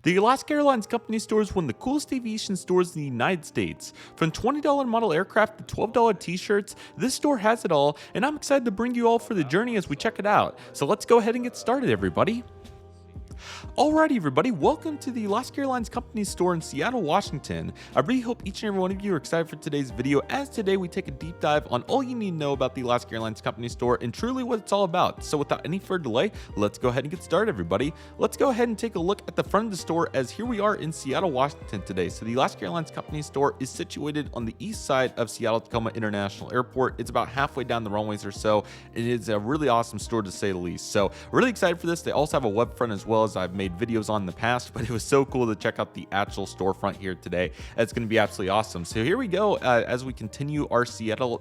The Alaska Airlines Company Store is one of the coolest aviation stores in the United States. From $20 model aircraft to $12 t-shirts, this store has it all, and I'm excited to bring you all for the journey as we check it out. So let's go ahead and get started, everybody. Alrighty, everybody, welcome to the Alaska Airlines Company Store in Seattle, Washington. I really hope each and every one of you are excited for today's video, as today we take a deep dive on all you need to know about the Alaska Airlines Company Store and truly what it's all about. So without any further delay, let's go ahead and get started, everybody. Let's go ahead and take a look at the front of the store, as here we are in Seattle, Washington today. So the Alaska Airlines Company Store is situated on the east side of Seattle Tacoma International Airport. It's about halfway down the runways or so, and it's a really awesome store to say the least. So really excited for this. They also have a web front as well, as I've made videos on in the past, but it was so cool to check out the actual storefront here today. It's going to be absolutely awesome. So here we go as we continue our Seattle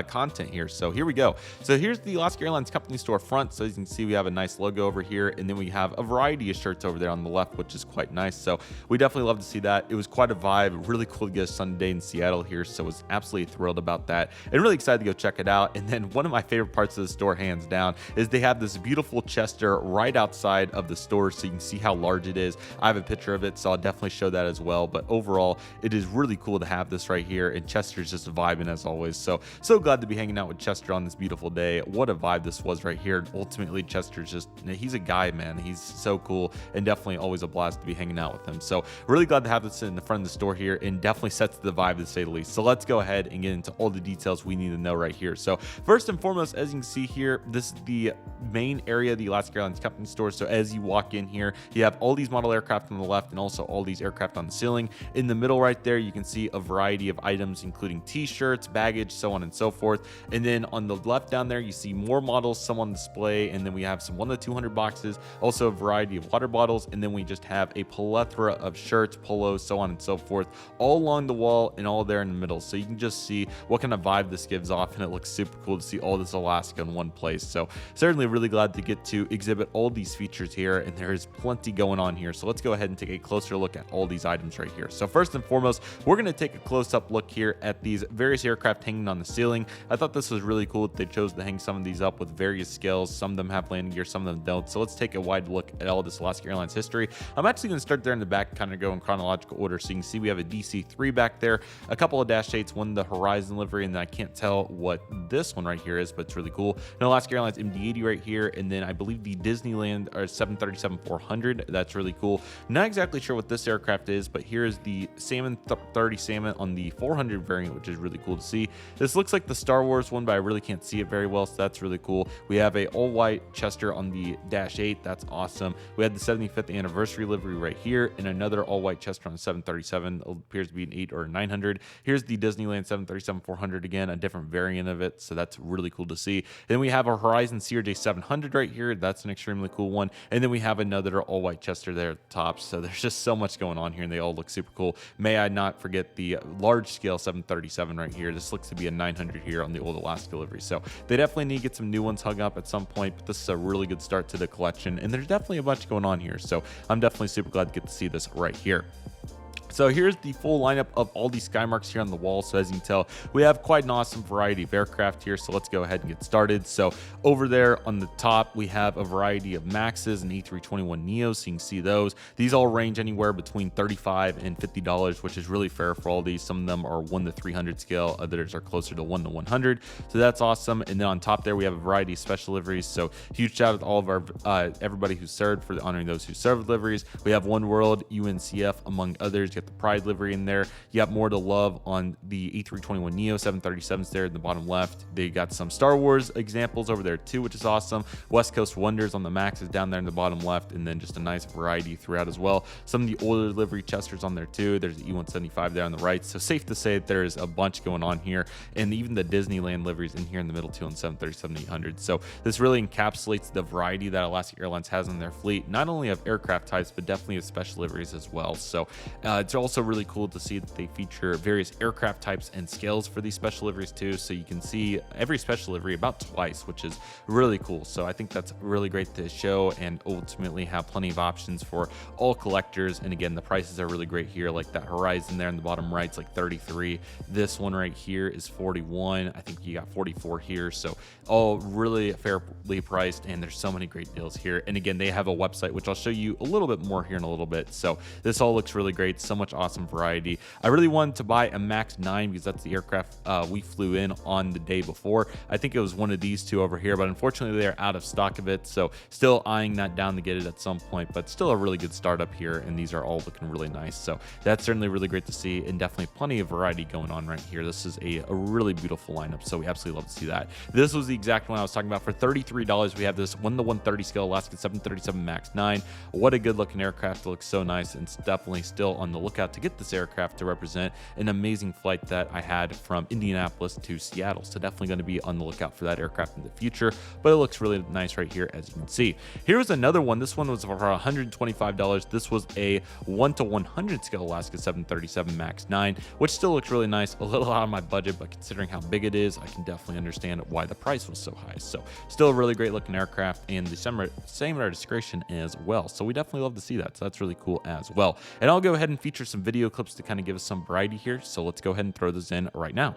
content here. So here we go. So here's the Alaska Airlines Company Store front. So as you can see, we have a nice logo over here, and then we have a variety of shirts over there on the left, which is quite nice. So we definitely love to see that. It was quite a vibe. Really cool to get a Sunday in Seattle here. So I was absolutely thrilled about that and really excited to go check it out. And then one of my favorite parts of the store, hands down, is they have this beautiful Chester right outside of the store, so you can see how large it is. I have a picture of it, so I'll definitely show that as well. But overall, it is really cool to have this right here, and Chester's just vibing as always. So glad to be hanging out with Chester on this beautiful day. What a vibe this was right here. Ultimately, Chester's he's a guy, man. He's so cool, and definitely always a blast to be hanging out with him. So really glad to have this in the front of the store here, and definitely sets the vibe to say the least. So let's go ahead and get into all the details we need to know right here. So first and foremost, as you can see here, this is the main area of the Alaska Airlines Company Store. So as you walk in here, you have all these model aircraft on the left and also all these aircraft on the ceiling. In the middle right there, you can see a variety of items, including t-shirts, baggage, so on and so forth. And then on the left down there, you see more models, some on display, and then we have some 1 to 200 boxes, also a variety of water bottles, and then we just have a plethora of shirts, polos, so on and so forth, all along the wall and all there in the middle. So you can just see what kind of vibe this gives off, and it looks super cool to see all this Alaska in one place. So certainly really glad to get to exhibit all these features here, and there is plenty going on here. So let's go ahead and take a closer look at all these items right here. So first and foremost, we're going to take a close-up look here at these various aircraft hanging on the ceiling. I thought this was really cool that they chose to hang some of these up with various scales. Some of them have landing gear, some of them don't. So let's take a wide look at all this Alaska Airlines history. I'm actually going to start there in the back, kind of go in chronological order. So you can see we have a DC-3 back there, a couple of Dash 8s, one the Horizon livery, and then I can't tell what this one right here is, but it's really cool. An Alaska Airlines MD-80 right here, and then I believe the Disneyland or 737-400. That's really cool. Not exactly sure what this aircraft is, but here's the Salmon 30 Salmon on the 400 variant, which is really cool to see. This looks like the Star Wars one, but I really can't see it very well, so that's really cool. We have a all-white Chester on the Dash 8. That's awesome. We had the 75th anniversary livery right here, and another all-white Chester on the 737. It appears to be an 8 or a 900. Here's the Disneyland 737-400 again, a different variant of it, so that's really cool to see. Then we have a Horizon CRJ 700 right here. That's an extremely cool one. And then we have another all-white Chester there at the top. So there's just so much going on here, and they all look super cool. May I not forget the large-scale 737 right here. This looks to be a 900 here on the old Alaska livery. So they definitely need to get some new ones hung up at some point, but this is a really good start to the collection, and there's definitely a bunch going on here. So I'm definitely super glad to get to see this right here. So here's the full lineup of all these sky marks here on the wall. So as you can tell, we have quite an awesome variety of aircraft here. So let's go ahead and get started. So over there on the top, we have a variety of Maxes and A321neos. So you can see those. These all range anywhere between $35 and $50, which is really fair for all these. Some of them are 1 to 300 scale. Others are closer to 1 to 100. So that's awesome. And then on top there, we have a variety of special liveries. So huge shout out to all of our everybody who served for honoring those who served liveries. We have One World, UNCF, among others. You got the Pride livery in there. You got more to love on the A321neo 737s there in the bottom left. They got some Star Wars examples over there too, which is awesome. West Coast Wonders on the Max is down there in the bottom left, and then just a nice variety throughout as well. Some of the older livery Chesters on there too. There's the E175 there on the right. So safe to say that there's a bunch going on here, and even the Disneyland liveries in here in the middle too on 737-800. So this really encapsulates the variety that Alaska Airlines has in their fleet, not only of aircraft types, but definitely of special liveries as well. So It's also really cool to see that they feature various aircraft types and scales for these special liveries too. So you can see every special livery about twice, which is really cool. So I think that's really great to show and ultimately have plenty of options for all collectors. And again, the prices are really great here. Like that Horizon there in the bottom right, it's like 33. This one right here is 41. I think you got 44 here. So all really fairly priced, and there's so many great deals here. And again, they have a website, which I'll show you a little bit more here in a little bit. So this all looks really great. So much awesome variety. I really wanted to buy a Max 9 because that's the aircraft we flew in on the day before. I think it was one of these two over here, but unfortunately they're out of stock of it. So still eyeing that down to get it at some point, but still a really good startup here. And these are all looking really nice. So that's certainly really great to see, and definitely plenty of variety going on right here. This is a really beautiful lineup. So we absolutely love to see that. This was the exact one I was talking about. For $33, we have this 1/130 scale Alaska 737 Max 9. What a good looking aircraft. It looks so nice, and it's definitely still on the lookout to get this aircraft to represent an amazing flight that I had from Indianapolis to Seattle. So definitely going to be on the lookout for that aircraft in the future, but it looks really nice right here, as you can see. Here's another one. This one was for $125. This was a 1/100 scale Alaska 737 Max 9, which still looks really nice. A little out of my budget, but considering how big it is, I can definitely understand why the price was so high. So still a really great looking aircraft, and the same registration as well. So we definitely love to see that. So that's really cool as well. And I'll go ahead and feature some video clips to kind of give us some variety here. So let's go ahead and throw those in right now.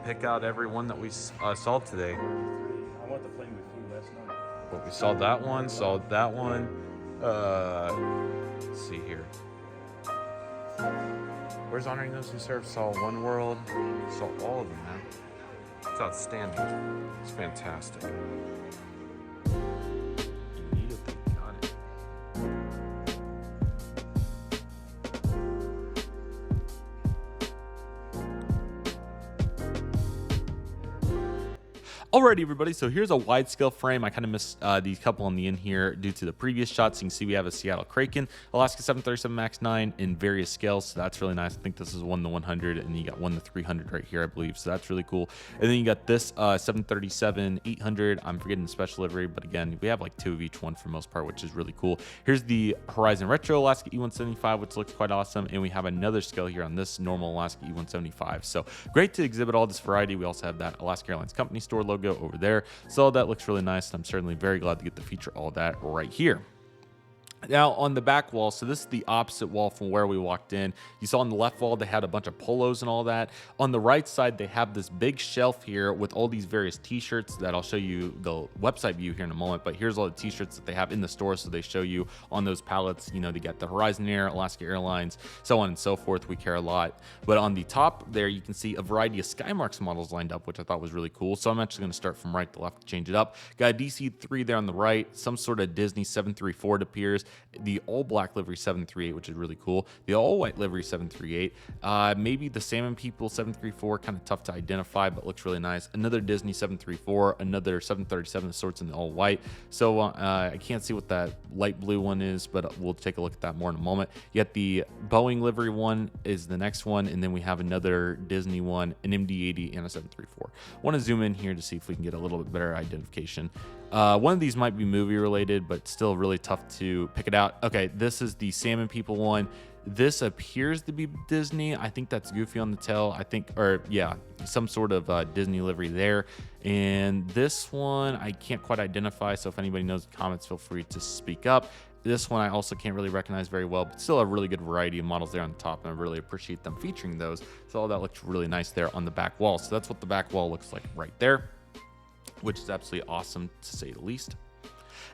Pick out every one that we saw today. I want the plane with you last night. But we saw that one, saw that one. Let's see here. Where's Honoring Those Who Serve? Saw One World. Saw all of them, man. It's outstanding. It's fantastic. Immediately got it. Alrighty, everybody, so here's a wide scale frame. I kind of missed these couple on the end here due to the previous shots. You can see we have a Seattle Kraken, Alaska 737 Max 9 in various scales, so that's really nice. I think this is 1/100, and you got 1/300 right here, I believe, so that's really cool. And then you got this 737 800. I'm forgetting the special livery, but again, we have like two of each one for the most part, which is really cool. Here's the Horizon Retro Alaska E175, which looks quite awesome, and we have another scale here on this normal Alaska E175. So great to exhibit all this variety. We also have that Alaska Airlines Company Store logo over there, so that looks really nice, and I'm certainly very glad to get to feature all that right here. Now on the back wall, so this is the opposite wall from where we walked in. You saw on the left wall they had a bunch of polos and all that. On the right side they have this big shelf here with all these various t-shirts that I'll show you the website view here in a moment, but here's all the t-shirts that they have in the store. So they show you on those pallets, you know, they got the Horizon Air, Alaska Airlines, so on and so forth. We care a lot. But on the top there you can see a variety of Skymarks models lined up, which I thought was really cool. So I'm actually going to start from right to left to change it up. Got a DC-3 there on the right, some sort of Disney 734 it appears, the all black livery 738, which is really cool, the all white livery 738, maybe the Salmon People 734, kind of tough to identify, but looks really nice. Another Disney 734, another 737 of sorts in the all white. So I can't see what that light blue one is, but we'll take a look at that more in a moment. You got the Boeing livery one is the next one, and then we have another Disney one, an MD-80, and a 734. Want to zoom in here to see if we can get a little bit better identification. One of these might be movie related, but still really tough to pick it out. Okay, this is the Salmon People one. This appears to be Disney. I think that's Goofy on the tail. I think, or yeah, some sort of Disney livery there. And this one, I can't quite identify. So if anybody knows the comments, feel free to speak up. This one I also can't really recognize very well, but still a really good variety of models there on the top, and I really appreciate them featuring those. So all that looks really nice there on the back wall. So that's what the back wall looks like right there, which is absolutely awesome to say the least.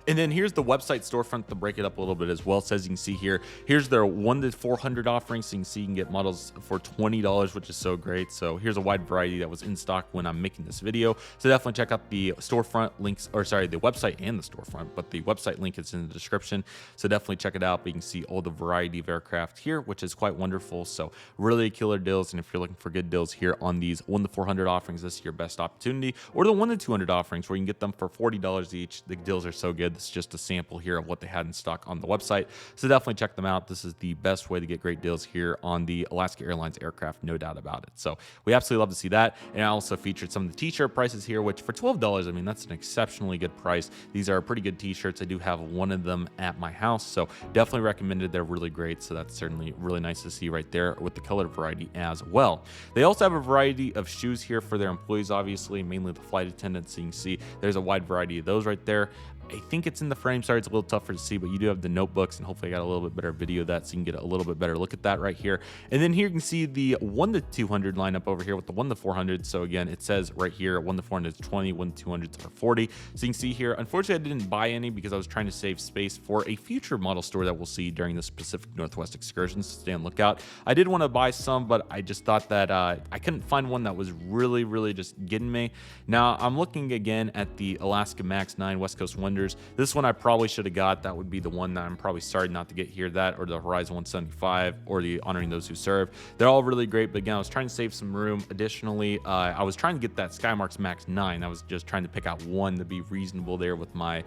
And then here's the website storefront to break it up a little bit as well. So as you can see here, here's their 1 to 400 offerings. So you can see you can get models for $20, which is so great. So here's a wide variety that was in stock when I'm making this video. So definitely check out the storefront links, or sorry, the website and the storefront, but the website link is in the description. So definitely check it out. But you can see all the variety of aircraft here, which is quite wonderful. So really killer deals. And if you're looking for good deals here on these 1 to 400 offerings, this is your best opportunity. Or the 1 to 200 offerings where you can get them for $40 each. The deals are so so good. This is just a sample here of what they had in stock on the website. So definitely check them out. This is the best way to get great deals here on the Alaska Airlines aircraft, no doubt about it. So we absolutely love to see that. And I also featured some of the t-shirt prices here, which for $12, I mean, that's an exceptionally good price. These are pretty good t-shirts. I do have one of them at my house, so definitely recommended. They're really great. So that's certainly really nice to see right there with the color variety as well. They also have a variety of shoes here for their employees, obviously, mainly the flight attendants. So you can see there's a wide variety of those right there. I think it's in the frame. Sorry, it's a little tougher to see, but you do have the notebooks, and hopefully I got a little bit better video of that so you can get a little bit better look at that right here. And then here you can see the 1 to 200 lineup over here with the 1 to 400. So again, it says right here 1 to 400 is 20, 1 to 200 are 40. So you can see here, unfortunately I didn't buy any because I was trying to save space for a future model store that we'll see during this Pacific Northwest excursion, so stay on lookout. I did want to buy some, but I just thought that I couldn't find one that was really just getting me. Now I'm looking again at the Alaska Max 9 West Coast Wonders. This one I probably should have got. That would be the one that I'm probably sorry not to get here. That or the Horizon 175 or the Honoring Those Who Serve. They're all really great, but again, I was trying to save some room. Additionally, I was trying to get that Skymarks Max 9. I was just trying to pick out one to be reasonable there with my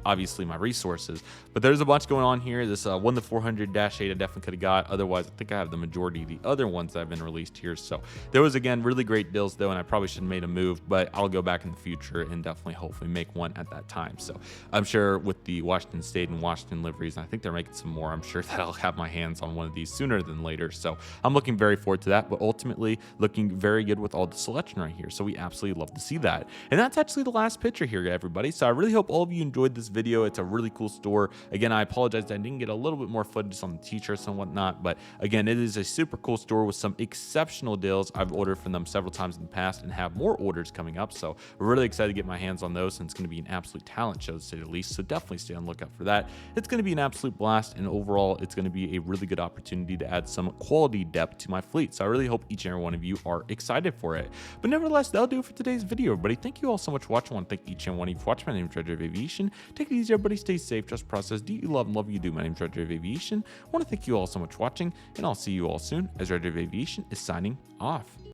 obviously my resources. But there's a bunch going on here. This 1 to 400-8 I definitely could have got. Otherwise, I think I have the majority of the other ones that have been released here. So there was, again, really great deals though, and I probably should have made a move, but I'll go back in the future and definitely hopefully make one at that time. So I'm sure with the Washington State and Washington liveries, and I think they're making some more, I'm sure that I'll have my hands on one of these sooner than later. So I'm looking very forward to that, but ultimately looking very good with all the selection right here. So we absolutely love to see that. And that's actually the last picture here, everybody. So I really hope all of you enjoyed this video. It's a really cool store. Again, I apologize that I didn't get a little bit more footage on the t-shirts and whatnot, but again, it is a super cool store with some exceptional deals. I've ordered from them several times in the past and have more orders coming up. So we're really excited to get my hands on those, and it's going to be an absolute talent show to say the least. So definitely stay on the lookout for that. It's going to be an absolute blast, and overall, it's going to be a really good opportunity to add some quality depth to my fleet. So I really hope each and every one of you are excited for it. But nevertheless, that'll do it for today's video, everybody. Thank you all so much for watching. I want to thank each and one of you for watching. My name is Redriveraviation. Take it easy, everybody. Stay safe. Just process. Do you love and love you do? My name is Redriveraviation. I want to thank you all so much for watching, and I'll see you all soon as Redriveraviation is signing off.